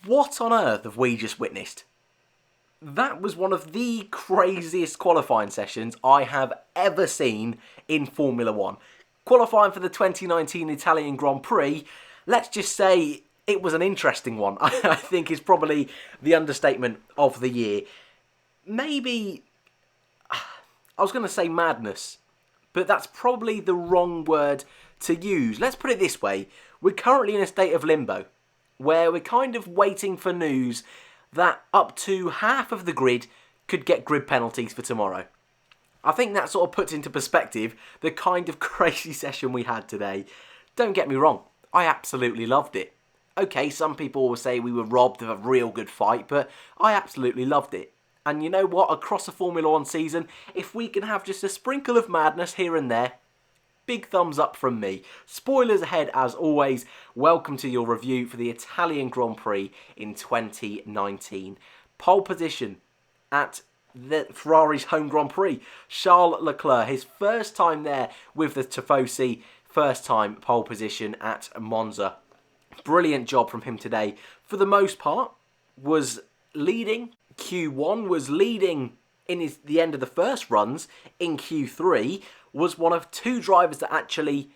What on earth have we just witnessed? That was one of the craziest qualifying sessions I have ever seen in Formula 1. Qualifying for the 2019 Italian Grand Prix, let's just say it was an interesting one. I think is probably the understatement of the year. Maybe, I was going to say madness, but that's probably the wrong word to use. Let's put it this way. We're currently in a state of limbo, where we're kind of waiting for news that up to half of the grid could get grid penalties for tomorrow. I think that sort of puts into perspective the kind of crazy session we had today. Don't get me wrong, I absolutely loved it. Okay, some people will say we were robbed of a real good fight, but I absolutely loved it. And you know what, across the Formula 1 season, if we can have just a sprinkle of madness here and there, big thumbs up from me. Spoilers ahead as always. Welcome to your review for the Italian Grand Prix in 2019. Pole position at the Ferrari's home Grand Prix. Charles Leclerc, his first time there with the Tifosi, first time pole position at Monza. Brilliant job from him today. For the most part, was leading. Q1 was leading in the end of the first runs. In Q3 was one of two drivers that actually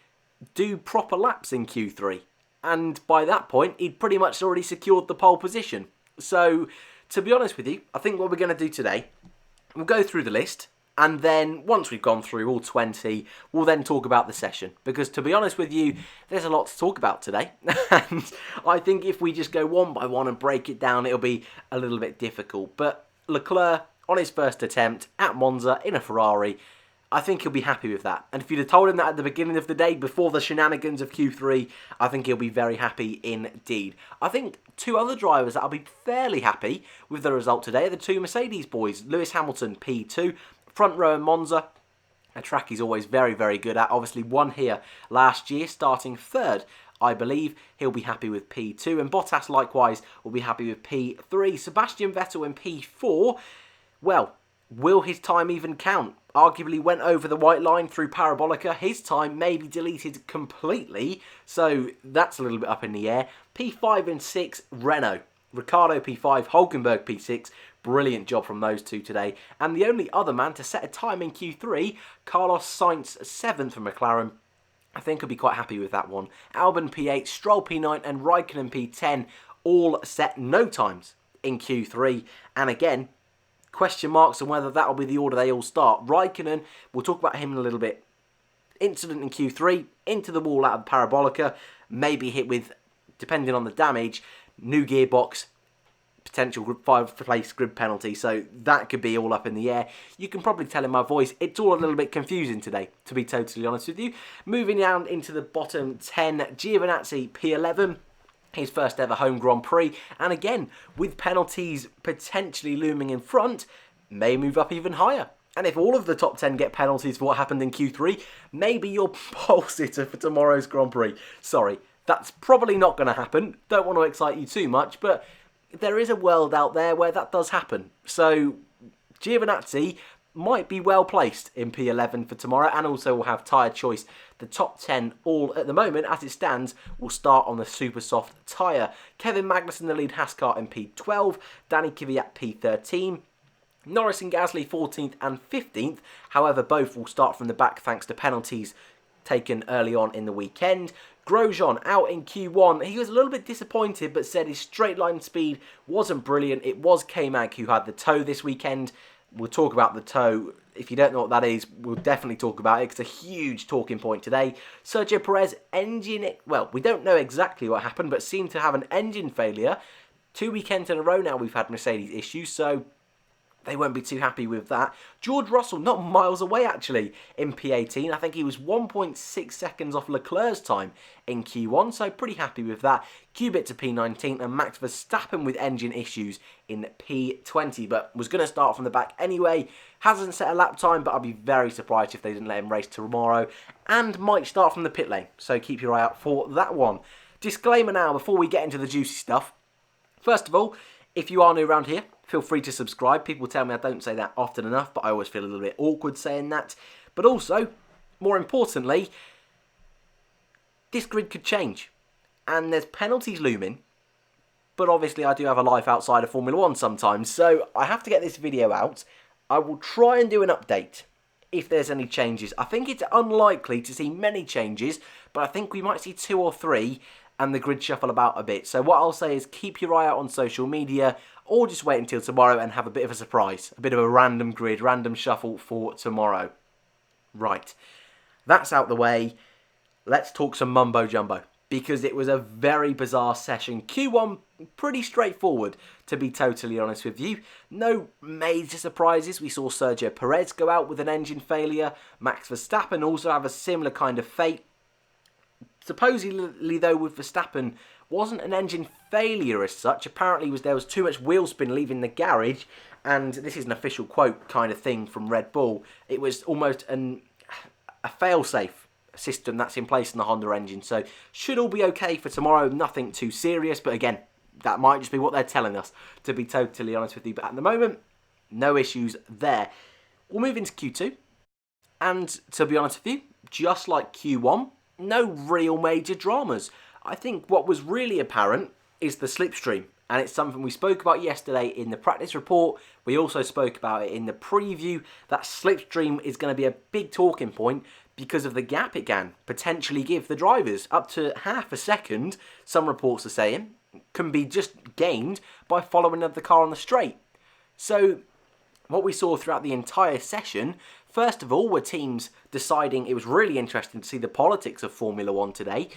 do proper laps in Q3. And by that point, he'd pretty much already secured the pole position. So, to be honest with you, I think what we're going to do today, we'll go through the list, and then once we've gone through all 20, we'll then talk about the session. Because to be honest with you, there's a lot to talk about today. And I think if we just go one by one and break it down, it'll be a little bit difficult. But Leclerc, on his first attempt at Monza in a Ferrari, I think he'll be happy with that. And if you'd have told him that at the beginning of the day, before the shenanigans of Q3, I think he'll be very happy indeed. I think two other drivers that'll be fairly happy with the result today are the two Mercedes boys. Lewis Hamilton, P2, front row in Monza, a track he's always very, very good at. Obviously won here last year, starting third. I believe he'll be happy with P2. And Bottas, likewise, will be happy with P3. Sebastian Vettel in P4. Well, will his time even count? Arguably went over the white line through Parabolica. His time may be deleted completely, so that's a little bit up in the air. P5 and 6, Renault. Ricciardo P5, Hulkenberg P6. Brilliant job from those two today. And the only other man to set a time in Q3, Carlos Sainz 7th from McLaren. I think I'll be quite happy with that one. Albon P8, Stroll P9 and Raikkonen P10 all set no times in Q3. And again, question marks on whether that'll be the order they all start. Raikkonen, we'll talk about him in a little bit. Incident in Q3, into the wall out of Parabolica, maybe hit with, depending on the damage, new gearbox, potential 5th-place grid penalty, so that could be all up in the air. You can probably tell in my voice, it's all a little bit confusing today, to be totally honest with you. Moving down into the bottom 10, Giovinazzi P11. His first ever home Grand Prix, and again, with penalties potentially looming in front, may move up even higher. And if all of the top 10 get penalties for what happened in Q3, maybe you're pole sitter for tomorrow's Grand Prix. Sorry, that's probably not going to happen. Don't want to excite you too much, but there is a world out there where that does happen. So, Giovinazzi might be well placed in P11 for tomorrow, and also will have tyre choice. The top 10 all at the moment, as it stands, will start on the super soft tyre. Kevin Magnussen the lead Haskar in P12, Danny Kvyat P13, Norris and Gasly 14th and 15th. However, both will start from the back thanks to penalties taken early on in the weekend. Grosjean out in Q1. He was a little bit disappointed, but said his straight line speed wasn't brilliant. It was K-Mag who had the tow this weekend. We'll talk about the tow. If you don't know what that is, we'll definitely talk about it. It's a huge talking point today. Sergio Perez, engine... Well, we don't know exactly what happened, but seemed to have an engine failure. 2 weekends in a row now we've had Mercedes issues, so they won't be too happy with that. George Russell, not miles away actually, in P18. I think he was 1.6 seconds off Leclerc's time in Q1, so pretty happy with that. Kubica to P19 and Max Verstappen with engine issues in P20, but was going to start from the back anyway. Hasn't set a lap time, but I'd be very surprised if they didn't let him race tomorrow, and might start from the pit lane, so keep your eye out for that one. Disclaimer now before we get into the juicy stuff. First of all, if you are new around here, feel free to subscribe. People tell me I don't say that often enough, but I always feel a little bit awkward saying that. But also, more importantly, this grid could change. And there's penalties looming. but obviously I do have a life outside of Formula 1 sometimes, so I have to get this video out. I will try and do an update if there's any changes. I think it's unlikely to see many changes, but I think we might see 2 or 3 and the grid shuffle about a bit. So what I'll say is keep your eye out on social media, or just wait until tomorrow and have a bit of a surprise, a bit of a random grid, random shuffle for tomorrow. Right, that's out the way. Let's talk some mumbo jumbo, because it was a very bizarre session. Q1, pretty straightforward, to be totally honest with you. No major surprises. We saw Sergio Perez go out with an engine failure. Max Verstappen also have a similar kind of fate. Supposedly, though, with Verstappen, wasn't an engine failure as such. Apparently, there was too much wheel spin leaving the garage, and this is an official quote kind of thing from Red Bull. It was almost a fail-safe system that's in place in the Honda engine, so should all be okay for tomorrow. Nothing too serious, but again, that might just be what they're telling us, to be totally honest with you. But at the moment, no issues there. We'll move into Q2, and to be honest with you, just like Q1, no real major dramas. I think what was really apparent is the slipstream, and it's something we spoke about yesterday in the practice report. We also spoke about it in the preview. That slipstream is going to be a big talking point because of the gap it can potentially give the drivers. Up to half a second, some reports are saying, can be just gained by following another car on the straight. So what we saw throughout the entire session, first of all, were teams deciding. It was really interesting to see the politics of Formula 1 today.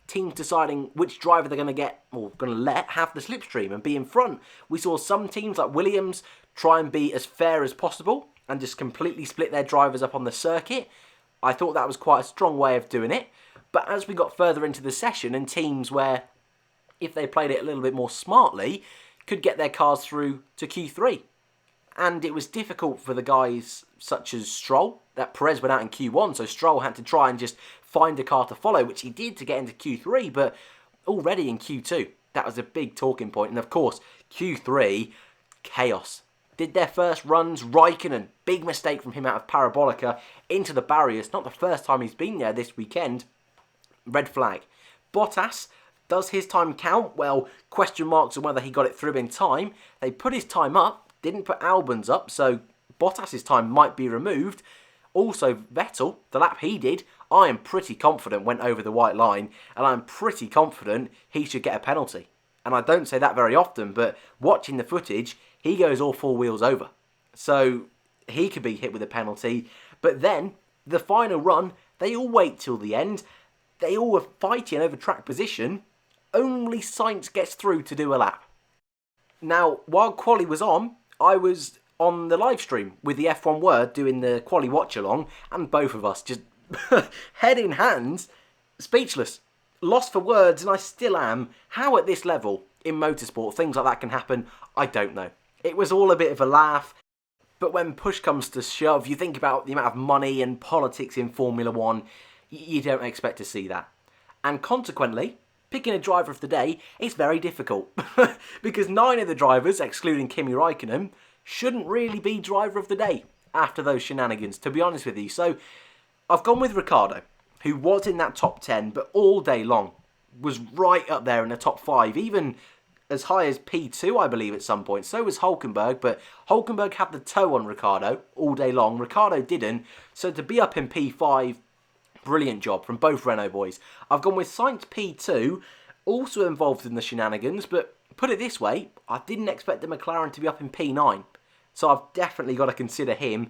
Teams deciding which driver they're going to get, or going to let have the slipstream and be in front. We saw some teams like Williams try and be as fair as possible and just completely split their drivers up on the circuit. I thought that was quite a strong way of doing it. But as we got further into the session, and teams where, if they played it a little bit more smartly, could get their cars through to Q3. And it was difficult for the guys such as Stroll. That Perez went out in Q1, so Stroll had to try and just find a car to follow, which he did to get into Q3, but already in Q2, that was a big talking point. And of course, Q3, chaos. Did their first runs, Raikkonen, big mistake from him out of Parabolica, into the barriers. Not the first time he's been there this weekend. Red flag. Bottas, does his time count? Well, question marks on whether he got it through in time. They put his time up, didn't put Albon's up, so Bottas's time might be removed. Also, Vettel, the lap he did, I am pretty confident went over the white line, and I'm pretty confident he should get a penalty. And I don't say that very often, but watching the footage, he goes all 4 wheels over. So he could be hit with a penalty. But then, the final run, they all wait till the end. They all were fighting over track position. Only Sainz gets through to do a lap. Now, while quali was on, I was on the live stream with the F1 Word doing the quali watch along, and both of us just head in hands, speechless, lost for words, and I still am. How at this level in motorsport things like that can happen, I don't know. It was all a bit of a laugh, but when push comes to shove, you think about the amount of money and politics in Formula 1, you don't expect to see that. And consequently, picking a driver of the day is very difficult because 9 of the drivers, excluding Kimi Raikkonen, shouldn't really be driver of the day after those shenanigans, to be honest with you. So I've gone with Ricciardo, who was in that top 10, but all day long was right up there in the top 5, even as high as P2, I believe, at some point. So was Hulkenberg, but Hulkenberg had the toe on Ricciardo all day long. Ricciardo didn't, so to be up in P5, brilliant job from both Renault boys. I've gone with Sainz P2, also involved in the shenanigans, but put it this way, I didn't expect the McLaren to be up in P9, so I've definitely got to consider him.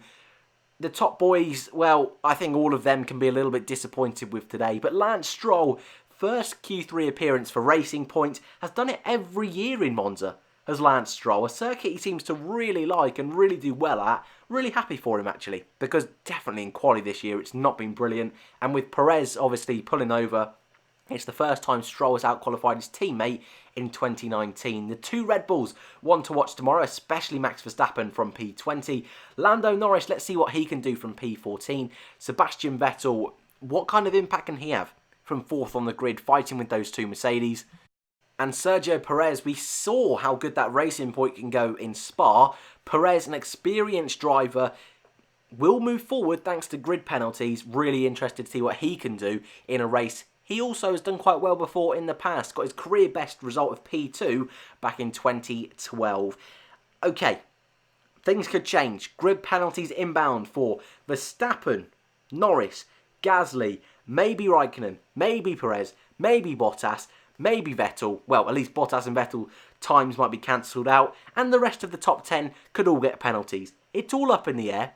The top boys, well, I think all of them can be a little bit disappointed with today, but Lance Stroll, first Q3 appearance for Racing Point, has done it every year in Monza, as Lance Stroll, a circuit he seems to really like and really do well at. Really happy for him, actually, because definitely in quali this year it's not been brilliant, and with Perez obviously pulling over, it's the first time Stroll has out-qualified his teammate in 2019. The 2 Red Bulls, one to watch tomorrow, especially Max Verstappen from P20. Lando Norris, let's see what he can do from P14. Sebastian Vettel, what kind of impact can he have from 4th on the grid, fighting with those 2 Mercedes? And Sergio Perez, we saw how good that Racing Point can go in Spa. Perez, an experienced driver, will move forward thanks to grid penalties. Really interested to see what he can do in a race He also has done quite well before in the past, got his career best result of P2 back in 2012. Okay, things could change. Grid penalties inbound for Verstappen, Norris, Gasly, maybe Raikkonen, maybe Perez, maybe Bottas, maybe Vettel. Well, at least Bottas and Vettel times might be cancelled out, and the rest of the top 10 could all get penalties. It's all up in the air.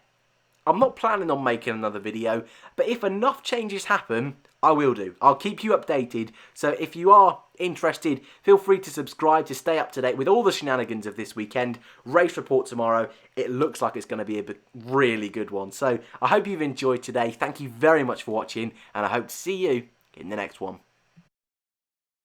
I'm not planning on making another video, but if enough changes happen, I will do. I'll keep you updated, so if you are interested, feel free to subscribe to stay up to date with all the shenanigans of this weekend. Race report tomorrow. It looks like it's going to be a really good one. So I hope you've enjoyed today. Thank you very much for watching, and I hope to see you in the next one.